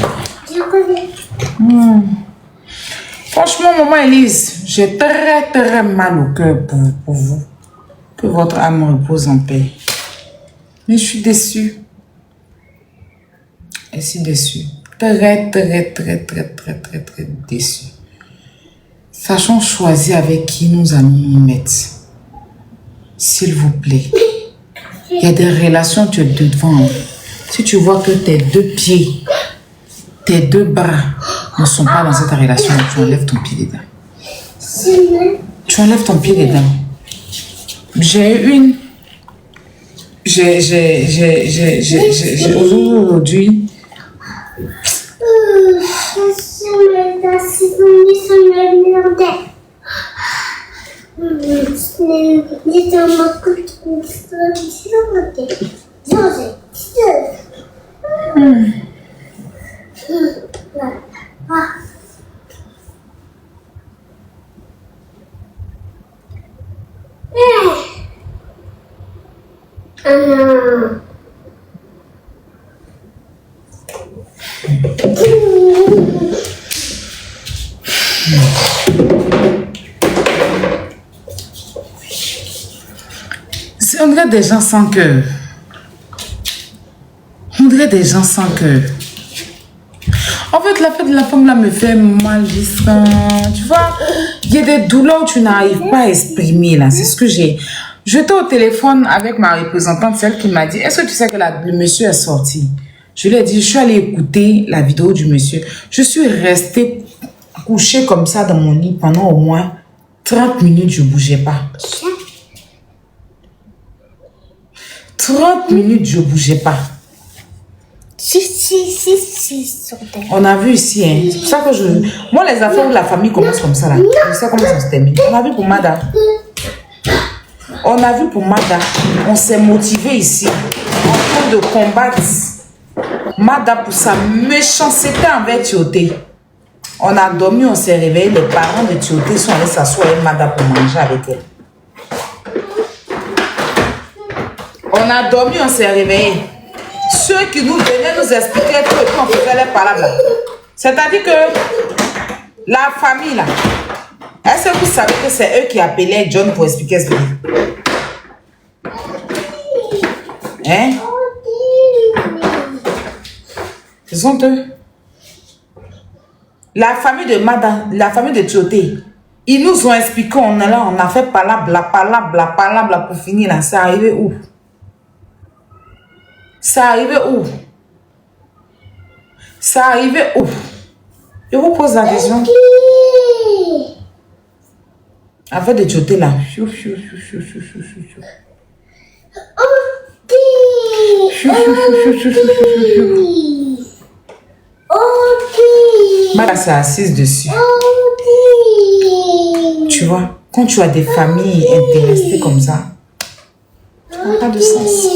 Franchement, maman Elise, j'ai très mal au cœur pour vous. Que votre âme repose en paix. Mais je suis déçue. Je suis déçue. Très déçue. Sachons choisir avec qui nous allons nous mettre. S'il vous plaît. Il y a des relations, tu es devant. Si tu vois que tes 2 pieds, tes 2 bras ne sont pas dans cette relation, tu enlèves ton pied dedans. Tu enlèves ton pied dedans. Aujourd'hui, on dirait des gens sans cœur. On dirait des gens sans cœur. En fait, la fête de la femme là me fait mal jusqu'à... Tu vois, il y a des douleurs que tu n'arrives pas à exprimer là. C'est ce que j'ai... J'étais au téléphone avec ma représentante, celle qui m'a dit, est-ce que tu sais que le monsieur est sorti? Je lui ai dit, je suis allée écouter la vidéo du monsieur. Je suis restée couché comme ça dans mon lit pendant au moins 30 minutes, je ne bougeais pas. 30 minutes, je ne bougeais pas. On a vu ici, hein. C'est pour ça que moi, les affaires de la famille commencent comme ça, là. Je sais comment ça se termine. On a vu pour Mada. On s'est motivé ici. En train de combattre Mada pour sa méchanceté envers Tioté. On a dormi, on s'est réveillé. Les parents de Tioté sont allés s'asseoir avec Mada pour manger avec elle. On a dormi, on s'est réveillé. Ceux qui nous venaient nous expliquer tout et puis on faisait les palabres. C'est-à-dire que la famille là, est-ce que vous savez que c'est eux qui appelaient John pour expliquer ce livre? Hein? Ce sont eux. La famille de Mada, la famille de Tioté, ils nous ont expliqué, on est là, on a fait palabla pour finir là. C'est arrivé où? Ça arrivait où? Ça arrivait où? Je vous pose la question. Avec des Tioté là. Mada s'est assise dessus. Tu vois, quand tu as des familles intéressées comme ça, ça n'a pas de sens.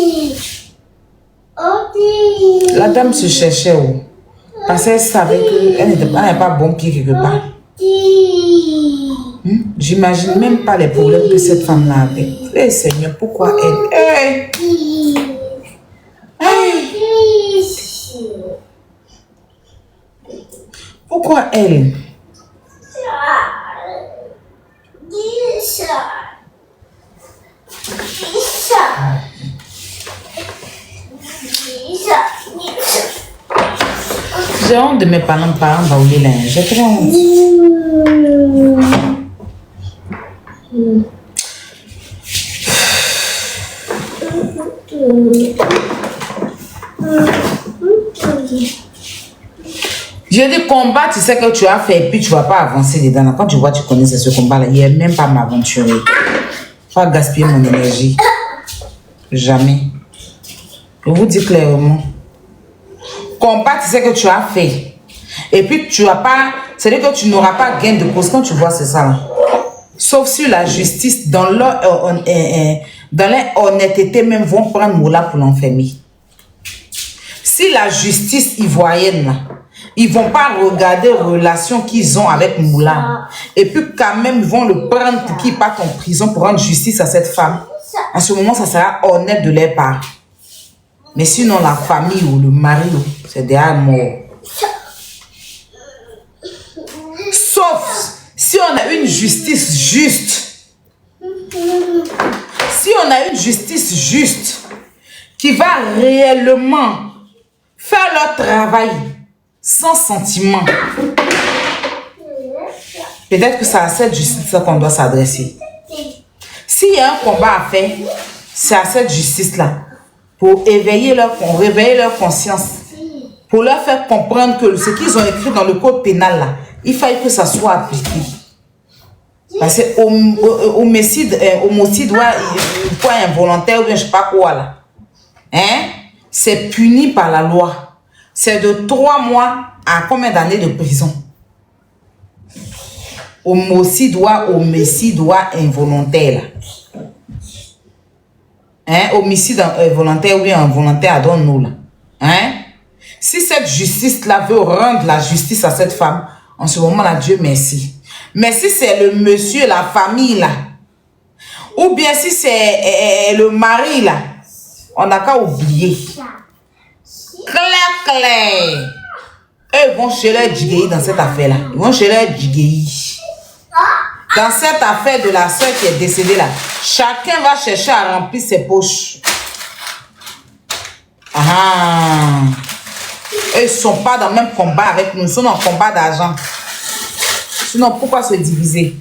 La dame se cherchait où? Parce qu'elle savait qu'elle n'était pas bon pied quelque part. J'imagine même pas les problèmes que cette femme-là avait. Eh Seigneur, pourquoi elle? Pourquoi elle? J'ai honte de mes parents baoulés là. J'ai très honte. Je dis combat, tu sais que tu as fait et puis tu ne vas pas avancer dedans. Quand tu vois, tu connais ce combat-là. Il n'est même pas m'aventurer. Pas gaspiller mon énergie. Jamais. Je vous dis clairement. Combat, tu sais que tu as fait. Et puis tu n'as pas. C'est-à-dire que tu n'auras pas gain de cause. Quand tu vois, c'est ça là. Sauf si la justice, dans leur honnêteté, même vont prendre Moula pour l'enfermer. Si la justice ivoirienne là, ils vont pas regarder les relations qu'ils ont avec Moula. Et puis quand même, ils vont le prendre pour qu'il parte en prison pour rendre justice à cette femme. À ce moment, ça sera honnête de leur part. Mais sinon, la famille ou le mari, c'est déjà mort. Sauf si on a une justice juste. Si on a une justice juste qui va réellement faire leur travail sans sentiment. Peut-être que c'est à cette justice qu'on doit s'adresser. S'il y a un combat à faire, c'est à cette justice-là. Pour réveiller leur conscience. Pour leur faire comprendre que ce qu'ils ont écrit dans le code pénal, là, il fallait que ça soit appliqué. Parce que homicide involontaire ou bien je sais pas quoi là. Hein? C'est puni par la loi. C'est de 3 mois à combien d'années de prison? Homicide involontaire. Hein? Homicide involontaire ou bien involontaire à donner là. Hein? Si cette justice-là veut rendre la justice à cette femme, en ce moment-là, Dieu merci. Mais si c'est le monsieur, la famille là, ou bien si c'est le mari là, on n'a qu'à oublier. Clair. Eux vont chez leur djigéi dans cette affaire-là. Ils vont chez leur djigéi. Dans cette affaire de la soeur qui est décédée là, chacun va chercher à remplir ses poches. Eux ne sont pas dans le même combat avec nous. Ils sont dans le combat d'argent. Sinon, pourquoi se diviser?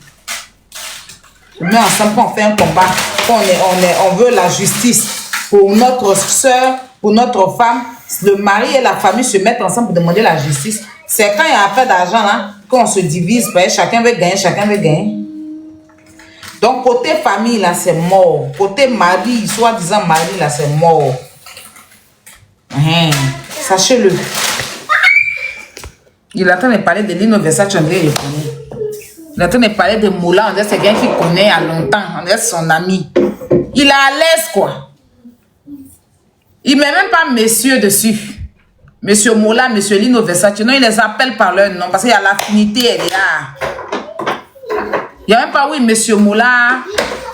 On met ensemble, on fait un combat. On veut la justice pour notre soeur, pour notre femme. Le mari et la famille se mettent ensemble pour demander la justice. C'est quand il y a affaire d'argent là, quand on se divise, chacun veut gagner, chacun veut gagner. Donc, côté famille, là, c'est mort. Côté mari, soi-disant mari, là, c'est mort. Sachez-le. Il est en train de parler de Lino Versace, André le connaît. Il est en train de parler de Moula, André, c'est quelqu'un qu'il connaît à longtemps. André, c'est son ami. Il est à l'aise, quoi. Il ne met même pas monsieur dessus. Monsieur Moula, monsieur Lino Versace. Non, il les appelle par leur nom parce qu'il y a l'affinité, elle est là. Il n'y a même pas, oui, monsieur Moula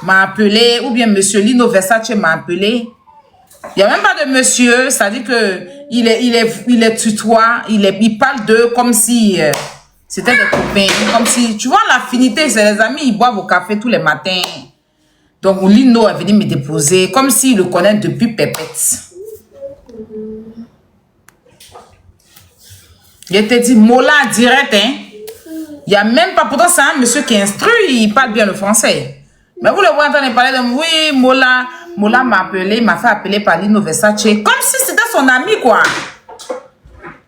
m'a appelé, ou bien monsieur Lino Versace m'a appelé. Il n'y a même pas de monsieur, c'est-à-dire que il est tutoie, il parle d'eux comme si c'était des copains, comme si, tu vois, l'affinité, c'est les amis, ils boivent au café tous les matins. Donc, Lino est venu me déposer, comme s'il le connaît depuis pépette. Il te dit, Mola direct, hein. Il n'y a même pas, pourtant c'est un monsieur qui instruit, il parle bien le français. Mais vous le voyez en train de parler de, oui, Mola m'a appelé, il m'a fait appeler par Lino Versace, comme si c'était son ami, quoi.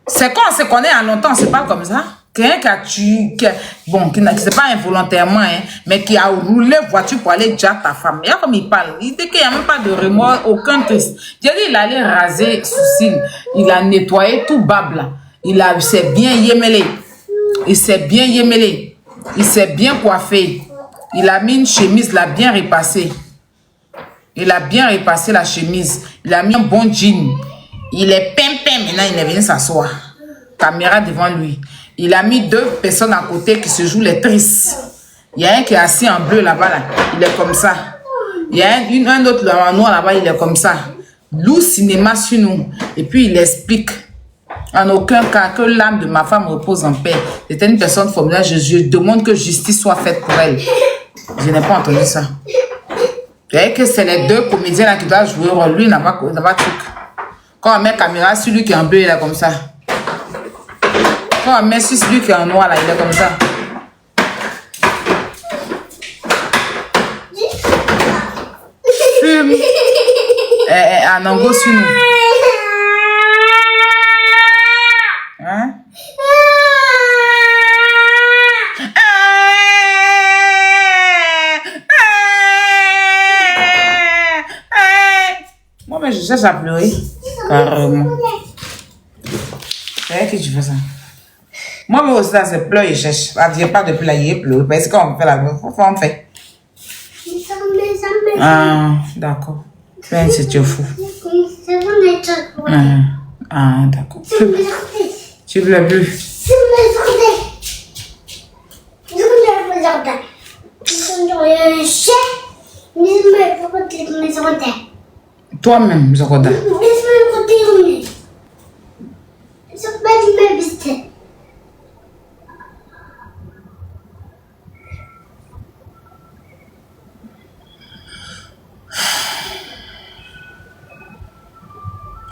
C'est quand on se connaît à longtemps, c'est pas comme ça. Quelqu'un qui a tué, c'est pas involontairement, hein, mais qui a roulé voiture pour aller déjà ta femme. Et là, comme il parle, il dit qu'il n'y a même pas de remords, aucun triste. J'ai dit, il allait raser Soucine, il a nettoyé tout bable. Il s'est bien yémélé. Il s'est bien yémélé. Il s'est bien coiffé. Il a mis une chemise, il a bien repassé. Il a bien repassé la chemise. Il a mis un bon jean. Il est pimpin. Maintenant, il est venu s'asseoir. Caméra devant lui. Il a mis 2 personnes à côté qui se jouent les tristes. Il y a un qui est assis en bleu là-bas. Là. Il est comme ça. Il y a un autre en noir là-bas. Il est comme ça. Lou cinéma sur nous. Et puis, il explique. En aucun cas que l'âme de ma femme repose en paix. C'était une personne formidable. Je demande que justice soit faite pour elle. Je n'ai pas entendu ça. Vous voyez que c'est les 2 comédiens là qui doivent jouer le rôle. Lui, il n'a pas truc. Quand on met caméra sur lui qui est en bleu, il est comme ça. Quand on met sur celui qui est en noir, là, il est comme ça. Fume. En ango sur nous. Hein? Moi, mais je cherche à pleurer. Carrément. C'est qui tu fais ça? Moi, mais aussi, là, c'est pleurer, je cherche. Ça ne vient pas de pleurer, pleurer. Parce qu'on fait la même fois, on fait. Ah, d'accord. C'est fou. Ah, d'accord. Tu pleures plus. Toi-même, Zokoda.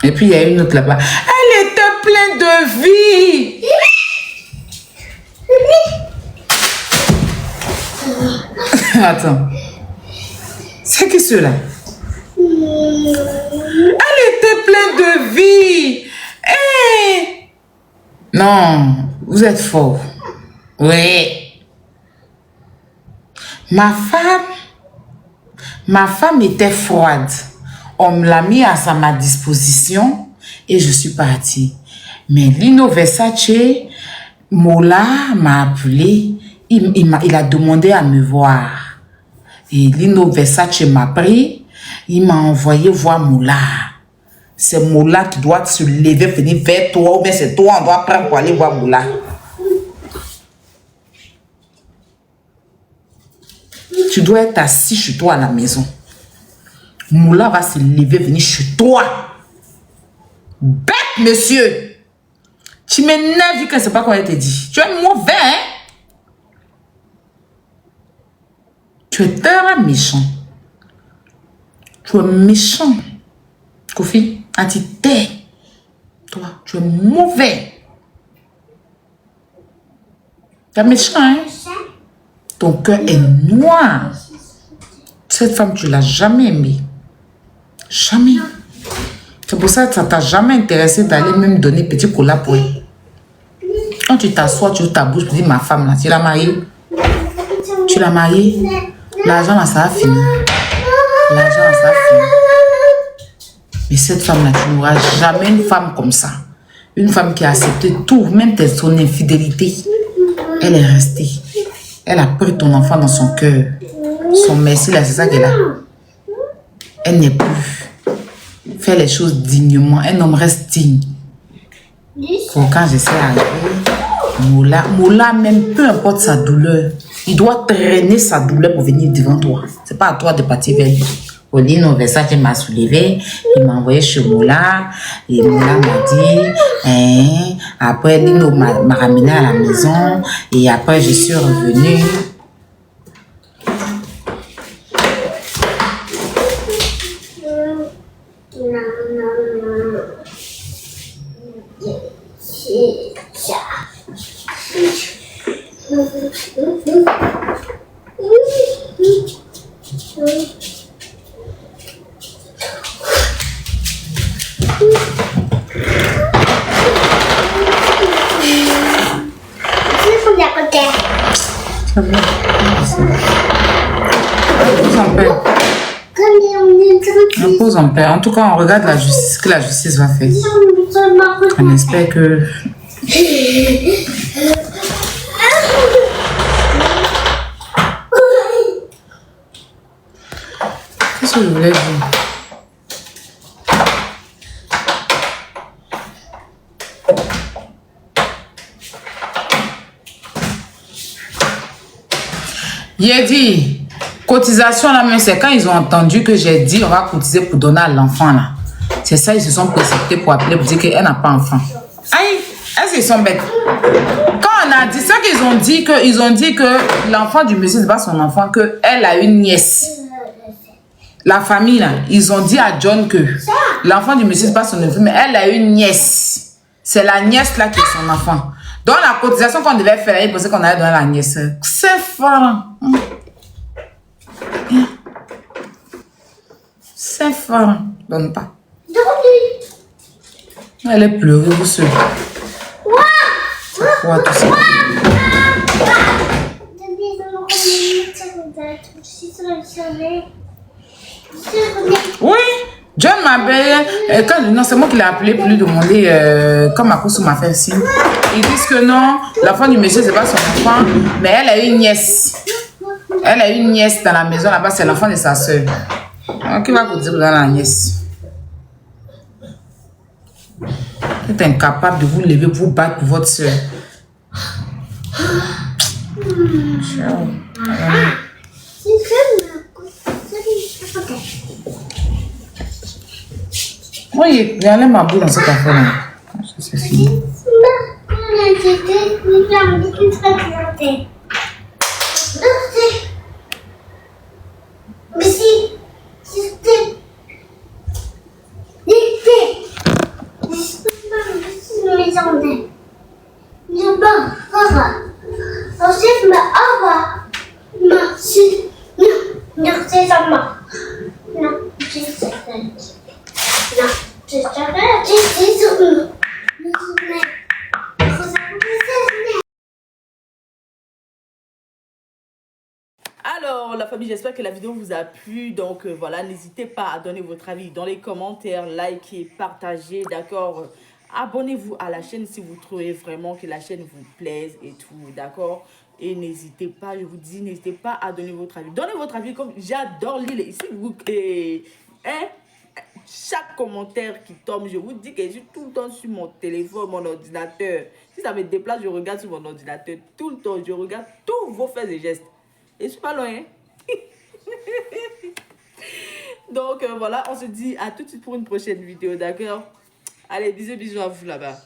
Et puis il y a une autre là-bas. Elle était pleine de vie. Attends. C'est qui ceux-là? Elle était pleine de vie. Hey. Non, vous êtes fort. Oui. Ma femme était froide. On me l'a mis à ma disposition et je suis partie. Mais Lino Versace, Mola m'a appelé. Il a demandé à me voir. Et Lino Versace m'a pris. Il m'a envoyé voir Mola. C'est Mola qui doit se lever, venir vers toi. Ou bien c'est toi, on doit prendre pour aller voir Mola. Tu dois être assis chez toi à la maison. Moula va se lever, venir chez toi. Bête, monsieur. Tu m'énerves que je ne sais pas quoi elle te dit. Tu es mauvais, hein? Tu es très méchant. Tu es méchant. Kofi, anti-terre. Toi, tu es mauvais. Tu es méchant, hein? Ton cœur est noir. Cette femme, tu ne l'as jamais aimée. Jamais. C'est pour ça que ça ne t'a jamais intéressé d'aller même donner petit cola pour elle. Quand tu t'assois, tu ouvres ta bouche, tu dis ma femme là, tu l'as mariée. Tu l'as mariée. L'argent là, ça a fini. L'argent là, ça a fini. Mais cette femme là, tu n'auras jamais une femme comme ça. Une femme qui a accepté tout, même son infidélité. Elle est restée. Elle a pris ton enfant dans son cœur. Son merci là, c'est ça qu'elle a. Elle n'est plus. Faire les choses dignement. Un homme reste digne. Pour quand je sais arriver, Moula même, peu importe sa douleur, il doit traîner sa douleur pour venir devant toi. C'est pas à toi de partir vers lui. Odino Versace m'a soulevé, il m'a envoyé chez Moula, et Moula m'a dit, après Lino m'a ramené à la maison, et après je suis revenue. On pose en paix. En tout cas, on regarde la justice, ce que la justice va faire. On espère que... Qu'est-ce que je voulais dire? J'ai dit, cotisation là, mais c'est quand ils ont entendu que j'ai dit on va cotiser pour donner à l'enfant là. C'est ça, ils se sont précipités pour appeler pour dire qu'elle n'a pas enfant. Aïe, est-ce qu'ils sont bêtes? Quand on a dit ça, qu'ils ont dit que l'enfant du monsieur, c'est pas son enfant, qu'elle a une nièce. La famille là, ils ont dit à John que l'enfant du monsieur, c'est pas son enfant, mais elle a une nièce. C'est la nièce là qui est son enfant. Donc la cotisation qu'on devait faire, ils pensaient qu'on allait donner à la nièce. C'est fort. C'est fort. Donne pas. Elle est pleurée, vous seul. C'est quoi tout ça? Oui, John m'appelle. Non, c'est moi qui l'ai appelé pour lui demander quand ma course m'a fait signe. Ils disent que non, l'enfant du monsieur, c'est pas son enfant, mais elle a une nièce. Elle a une nièce dans la maison là-bas, c'est l'enfant de sa soeur. Alors, qui va vous dire dans la nièce? Vous êtes incapable de vous lever pour vous battre pour votre soeur. Oui, il y a ma boule dans cette affaire-là. C'est fini. Alors la famille, j'espère que la vidéo vous a plu. Donc voilà, n'hésitez pas à donner votre avis dans les commentaires, likez, partagez, d'accord. Abonnez-vous à la chaîne si vous trouvez vraiment que la chaîne vous plaise et tout, d'accord. Et n'hésitez pas, je vous dis, n'hésitez pas à donner votre avis. Donnez votre avis, comme j'adore lire ici. Chaque commentaire qui tombe, je vous dis que je suis tout le temps sur mon téléphone, mon ordinateur. Si ça me déplace, je regarde sur mon ordinateur tout le temps. Je regarde tous vos faits et gestes. Et je suis pas loin. Donc voilà, on se dit à tout de suite pour une prochaine vidéo, d'accord? Allez, bisous à vous là-bas.